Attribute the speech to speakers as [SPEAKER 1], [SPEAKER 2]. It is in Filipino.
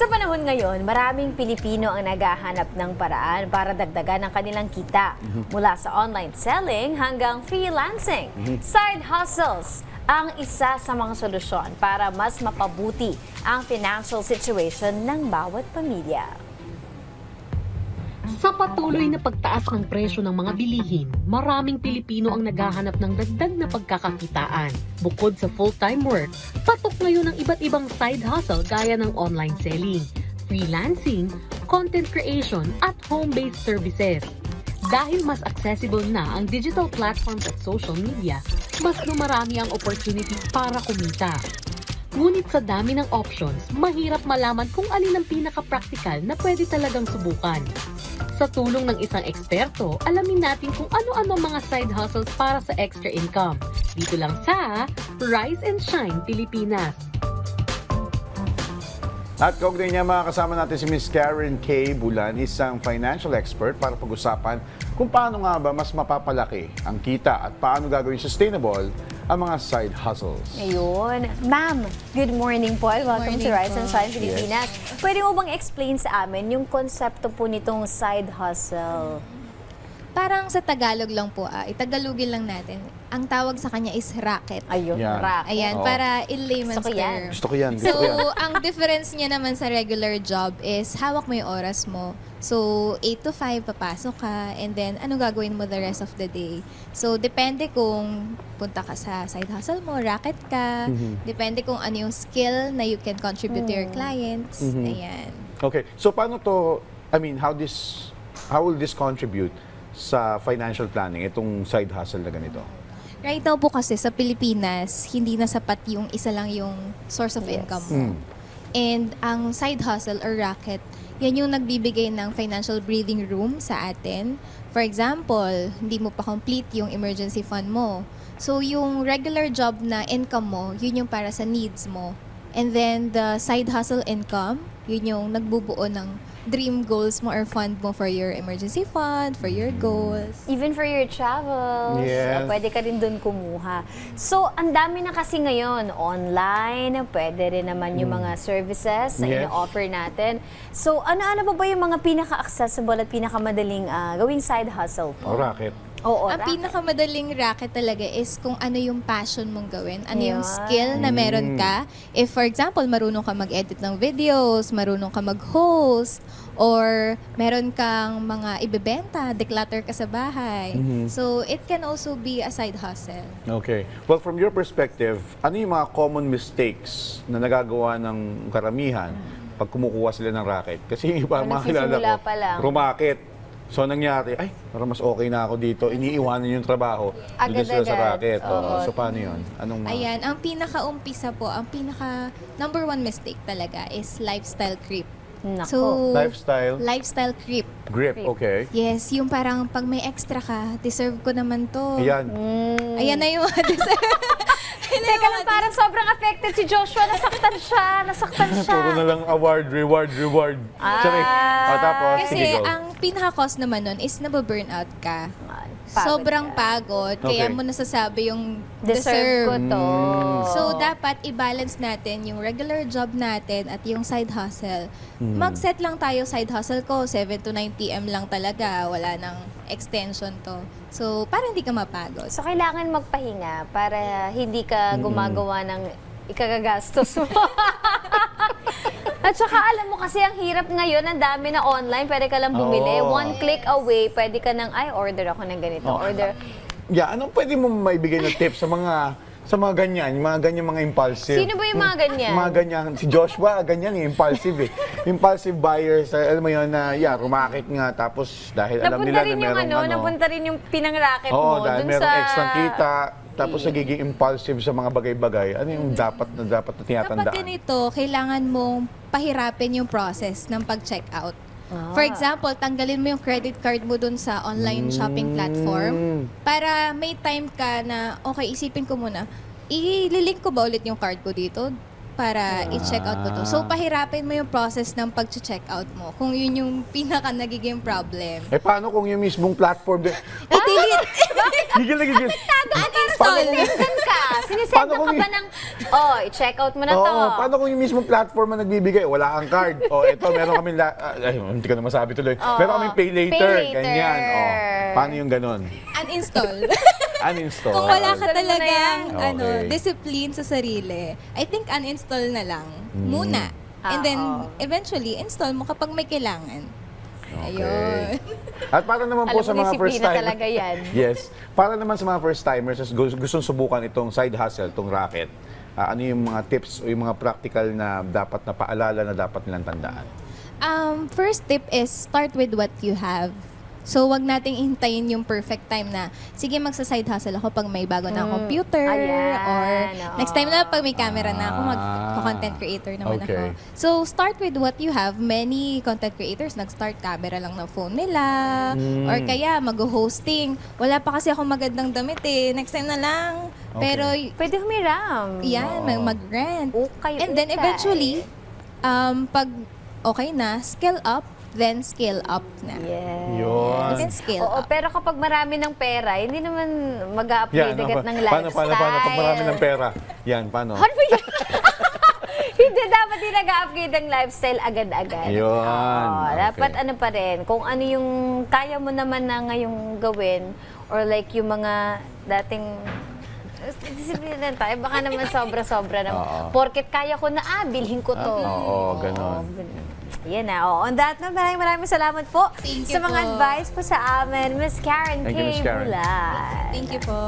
[SPEAKER 1] Sa panahon ngayon, maraming Pilipino ang naghahanap ng paraan para dagdagan ang kanilang kita. Mula sa online selling hanggang freelancing, side hustles ang isa sa mga solusyon para mas mapabuti ang financial situation ng bawat pamilya.
[SPEAKER 2] Sa patuloy na pagtaas ng presyo ng mga bilihin, maraming Pilipino ang naghahanap ng dagdag na pagkakakitaan. Bukod sa full-time work, patok ngayon ang iba't ibang side hustle gaya ng online selling, freelancing, content creation at home-based services. Dahil mas accessible na ang digital platforms at social media, mas dumarami ang opportunities para kumita. Ngunit sa dami ng options, mahirap malaman kung alin ang pinaka-practical na pwede talagang subukan. Sa tulong ng isang eksperto, alamin natin kung ano-ano ang mga side hustles para sa extra income. Dito lang sa Rise and Shine Pilipinas.
[SPEAKER 3] At kaugnay niya, makakasama natin si Ms. Karen K. Bulan, isang financial expert para pag-usapan kung paano nga ba mas mapapalaki ang kita at paano gagawin sustainable ang mga side hustles.
[SPEAKER 1] Ayun. Ma'am, good morning po. Welcome to Rise and Shine Pilipinas. Pwede mo bang explain sa amin yung konsepto po nitong side hustle?
[SPEAKER 4] Parang sa Tagalog lang po, itagalogin lang natin. Ang tawag sa kanya is racket.
[SPEAKER 1] Ayun,
[SPEAKER 3] Yan.
[SPEAKER 1] racket.
[SPEAKER 4] Ayan,
[SPEAKER 3] Oo.
[SPEAKER 4] para in layman's
[SPEAKER 1] Gusto ko yan.
[SPEAKER 4] term.
[SPEAKER 3] Gusto ko yan.
[SPEAKER 4] So, ang difference niya naman sa regular job is hawak mo yung oras mo. So, 8 to 5 papasok ka and then ano gagawin mo the rest of the day. So, depende kung punta ka sa side hustle mo, racket ka, depende kung ano yung skill na you can contribute to your clients. Ayan.
[SPEAKER 3] Okay, so paano to, how will this contribute sa financial planning, itong side hustle na ganito?
[SPEAKER 4] Right now po kasi sa Pilipinas, hindi na sapat yung isa lang yung source of income mo. And ang side hustle or racket, yan yung nagbibigay ng financial breathing room sa atin. For example, hindi mo pa complete yung emergency fund mo. So yung regular job na income mo, yun yung para sa needs mo. And then the side hustle income, yun yung nagbubuo ng dream goals mo or fund mo for your emergency fund, for your goals.
[SPEAKER 1] Even for your travels,
[SPEAKER 3] Yes.
[SPEAKER 1] pwede ka rin dun kumuha. So, ang dami na kasi ngayon, online, pwede rin naman yung mga services na
[SPEAKER 3] Yes.
[SPEAKER 1] ino-offer natin. So, ano-ano ba yung mga pinaka-accessible at pinakamadaling gawing side hustle
[SPEAKER 3] O
[SPEAKER 1] po?
[SPEAKER 3] racket?
[SPEAKER 1] Oo,
[SPEAKER 4] Ang
[SPEAKER 1] racket.
[SPEAKER 4] pinakamadaling racket talaga is kung ano yung passion mong gawin, ano yung
[SPEAKER 1] Yan.
[SPEAKER 4] skill na meron ka. If for example, marunong ka mag-edit ng videos, marunong ka mag-host, or meron kang mga ibebenta, declutter ka sa bahay. So, it can also be a side hustle.
[SPEAKER 3] Okay. Well, from your perspective, ano yung mga common mistakes na nagagawa ng karamihan pag kumukuha sila ng racket? Kasi yung iba, mga kilala
[SPEAKER 1] nagsisimula
[SPEAKER 3] ko,
[SPEAKER 1] pa lang.
[SPEAKER 3] rumakit. So, nangyari, ay, parang mas okay na ako dito. Iniiwanan yung trabaho. Doon sila sa
[SPEAKER 1] Agad-agad.
[SPEAKER 3] racket.
[SPEAKER 1] Oo.
[SPEAKER 3] So, paano yun? Anong mga...
[SPEAKER 4] Ayan, ang pinaka-umpisa po, ang pinaka number one mistake talaga is lifestyle creep.
[SPEAKER 1] Nako.
[SPEAKER 4] So,
[SPEAKER 3] Lifestyle
[SPEAKER 4] creep.
[SPEAKER 3] grip. Okay.
[SPEAKER 4] Yes, yung parang pag may extra ka, deserve ko naman to.
[SPEAKER 3] Ayan.
[SPEAKER 4] Ayan na yung mga deserve.
[SPEAKER 1] Teka lang, parang sobrang affected si Joshua. Nasaktan siya.
[SPEAKER 3] Puro na lang award, reward. Charik. Tapos,
[SPEAKER 4] Kasi
[SPEAKER 3] sige, go.
[SPEAKER 4] ang pinaka-cause naman nun is nababurnout ka.
[SPEAKER 1] Pagod
[SPEAKER 4] Sobrang
[SPEAKER 1] ka.
[SPEAKER 4] pagod, kaya
[SPEAKER 3] Okay.
[SPEAKER 4] mo nasasabi yung
[SPEAKER 1] Deserve ko to.
[SPEAKER 4] So, dapat i-balance natin yung regular job natin at yung side hustle. Mag-set lang tayo side hustle ko, 7 to 9 p.m. lang talaga. Wala nang extension to. So, para hindi ka mapagod.
[SPEAKER 1] So, kailangan magpahinga para hindi ka gumagawa ng ikagagastos mo. At saka alam mo kasi ang hirap ngayon, ang dami na online, pwede ka lang bumili.
[SPEAKER 3] Oo.
[SPEAKER 1] One click away, pwede ka nang, order ako ng ganito.
[SPEAKER 3] Oo.
[SPEAKER 1] Order.
[SPEAKER 3] Yeah, anong pwede mo maibigay na tips sa mga ganyan, yung mga ganyan mga impulsive?
[SPEAKER 1] Sino ba yung mga ganyan?
[SPEAKER 3] Mga ganyan. Si Joshua, ganyan impulsive eh. Impulsive buyers, alam mo yun na, rumakit nga, tapos dahil alam
[SPEAKER 1] Napunta
[SPEAKER 3] nila
[SPEAKER 1] rin
[SPEAKER 3] na
[SPEAKER 1] yung
[SPEAKER 3] merong
[SPEAKER 1] napunta rin yung pinang-racket
[SPEAKER 3] Oo,
[SPEAKER 1] mo.
[SPEAKER 3] dahil
[SPEAKER 1] dun
[SPEAKER 3] merong
[SPEAKER 1] sa...
[SPEAKER 3] extra kita, tapos nagiging impulsive sa mga bagay-bagay. Ano yung dapat na
[SPEAKER 4] Kapag
[SPEAKER 3] tinatandaan?
[SPEAKER 4] ganito, kailangan mong pahirapin yung process ng pag-checkout. For example, tanggalin mo yung credit card mo dun sa online shopping platform para may time ka na, okay, isipin ko muna, ililink ko ba ulit yung card ko dito? para i-check out ko to. So, pahirapin mo yung process ng pag-check out mo kung yun yung pinaka nagiging problem.
[SPEAKER 3] Eh, paano kung yung mismong platform?
[SPEAKER 4] I-delete!
[SPEAKER 3] Gigil na gigil.
[SPEAKER 4] Uninstall!
[SPEAKER 1] Saan ka? Sinisend
[SPEAKER 3] Paano
[SPEAKER 1] ka
[SPEAKER 3] kung
[SPEAKER 1] ba ng, i-check out mo na to.
[SPEAKER 3] Oo, paano kung yung mismong platform ang nagbibigay? Wala kang card. O, eto, meron kami, hindi ko na masabi tuloy. Meron kaming pay later.
[SPEAKER 1] Pay later.
[SPEAKER 3] Ganyan. O, paano yung ganon?
[SPEAKER 4] Uninstall.
[SPEAKER 3] Uninstall.
[SPEAKER 4] Kung wala ka
[SPEAKER 1] Uninstall mo na
[SPEAKER 4] talagang
[SPEAKER 3] yan. Okay.
[SPEAKER 4] discipline sa sarili, I think uninstall na lang muna. And then, eventually, install mo kapag may kailangan. Ayun.
[SPEAKER 3] At para naman po
[SPEAKER 1] Alam
[SPEAKER 3] sa
[SPEAKER 1] mo,
[SPEAKER 3] mga first
[SPEAKER 1] disiplina
[SPEAKER 3] timers.
[SPEAKER 1] talaga yan.
[SPEAKER 3] Yes. Para naman sa mga first timers na gustong subukan itong side hustle, itong racket, ano yung mga tips o yung mga practical na dapat na paalala na dapat nilang tandaan?
[SPEAKER 4] First tip is start with what you have. So, wag nating hintayin yung perfect time na, sige, magsa-side hustle ako pag may bago na computer.
[SPEAKER 1] Ayan,
[SPEAKER 4] Or
[SPEAKER 1] oo.
[SPEAKER 4] next time na pag may camera na ako, mag-content creator naman
[SPEAKER 3] Okay.
[SPEAKER 4] ako. So, start with what you have. Many content creators, nag-start camera lang ng phone nila. Or kaya, mag-hosting. Wala pa kasi ako magandang damit eh. Next time na lang.
[SPEAKER 3] Okay.
[SPEAKER 4] Pero,
[SPEAKER 1] Pwede humiram.
[SPEAKER 4] yan,
[SPEAKER 3] Oo.
[SPEAKER 4] mag-rent.
[SPEAKER 1] Ukay,
[SPEAKER 4] And then
[SPEAKER 1] ukay.
[SPEAKER 4] eventually, pag okay na, scale up, then scale up na.
[SPEAKER 1] Yes.
[SPEAKER 3] Yun.
[SPEAKER 4] Then scale
[SPEAKER 1] Oo,
[SPEAKER 4] up.
[SPEAKER 1] pero kapag marami ng pera, hindi naman mag-a-upgrade agad ng lifestyle.
[SPEAKER 3] Paano pag marami ng pera? Yan, paano?
[SPEAKER 1] Ano ba yan? Hindi, dapat din nag-upgrade ang lifestyle agad-agad.
[SPEAKER 3] Yun,
[SPEAKER 1] Oo,
[SPEAKER 3] okay.
[SPEAKER 1] dapat ano pa rin, kung ano yung kaya mo naman na ngayong gawin, or like yung mga dating disiplina tayo, baka naman sobra-sobra naman.
[SPEAKER 3] Oo.
[SPEAKER 1] Porket kaya ko na, bilhin ko to.
[SPEAKER 3] Oo, ganon.
[SPEAKER 1] Yan na. On that note, maraming salamat po
[SPEAKER 4] Thank you
[SPEAKER 1] sa mga
[SPEAKER 4] po.
[SPEAKER 1] advice po sa amin, Miss Karen
[SPEAKER 3] Thank you,
[SPEAKER 1] K.
[SPEAKER 3] Miss Karen.
[SPEAKER 1] Bulan.
[SPEAKER 4] Thank you po.